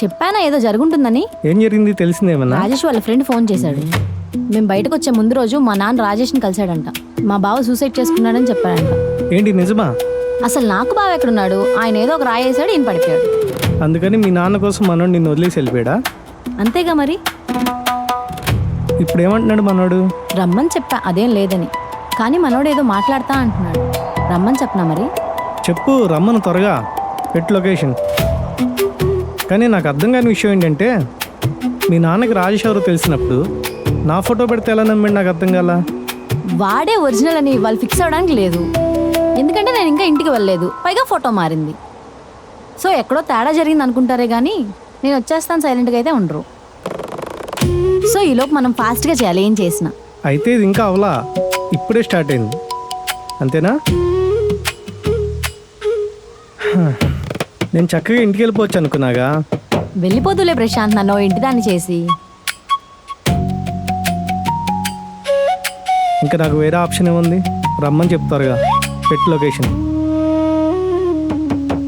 చెప్పానా ఏదో జరుగుంటుందని. ఏం జరిగింది తెలిసిందేమన్నా? రాజేష్ వాళ్ళ ఫ్రెండ్ ఫోన్ చేశాడు. మేము బయటకు వచ్చే ముందు రోజు మా నాన్న రాజేష్ని కలిశాడంట. మా బావ సూసైడ్ చేసుకున్నాడని చెప్పాడంట. ఏంటి నిజమా? అసలు నాకు బావ ఎక్కడున్నాడు? ఆయన ఏదో ఒక రాయేశాడు, ఈయన పడిపోయాడు. అందుకని మీ నాన్న కోసం మనోడు నిన్ను వదిలేసి వెళ్ళిపోయాడా? అంతేగా మరి. ఇప్పుడు ఏమంటున్నాడు మనోడు? రమ్మని చెప్పా, అదేం లేదని. కానీ మనోడు ఏదో మాట్లాడతా అంటున్నాడు. రమ్మని చెప్పనా మరి? చెప్పు, రమ్మను త్వరగా. పెట్టు లొకేషన్. కానీ నాకు అర్థం కాని విషయం ఏంటంటే, మీ నాన్నకి రాజేష్ ఎవరో తెలిసినప్పుడు నా ఫోటో పెడితే ఎలా నమ్మాడు? నాకు అర్థం కాల. వాడే ఒరిజినల్ అని వాళ్ళు ఫిక్స్ అవ్వడానికి లేదు. ఎందుకంటే నేను ఇంకా ఇంటికి వెళ్ళలేదు, పైగా ఫోటో మారింది. సో ఎక్కడో తేడా జరిగింది అనుకుంటారే కానీ నేను వచ్చేస్తాను సైలెంట్గా అయితే ఉండరు. సో ఈలోపు మనం ఫాస్ట్గా చేయాలి ఏం చేసినా. అయితే ఇది ఇంకా అవలా, ఇప్పుడే స్టార్ట్ అయింది అంతేనా? నేను చక్కగా ఇంటికి వెళ్ళిపోవచ్చు అనుకున్నాగా. వెళ్ళిపోతులే ప్రశాంత్, నన్ను ఇంటి దాన్ని చేసి. ఇంకా నాకు వేరే ఆప్షన్ ఏముంది? రమ్మని చెప్తారుగా. పెట్టు లొకేషన్.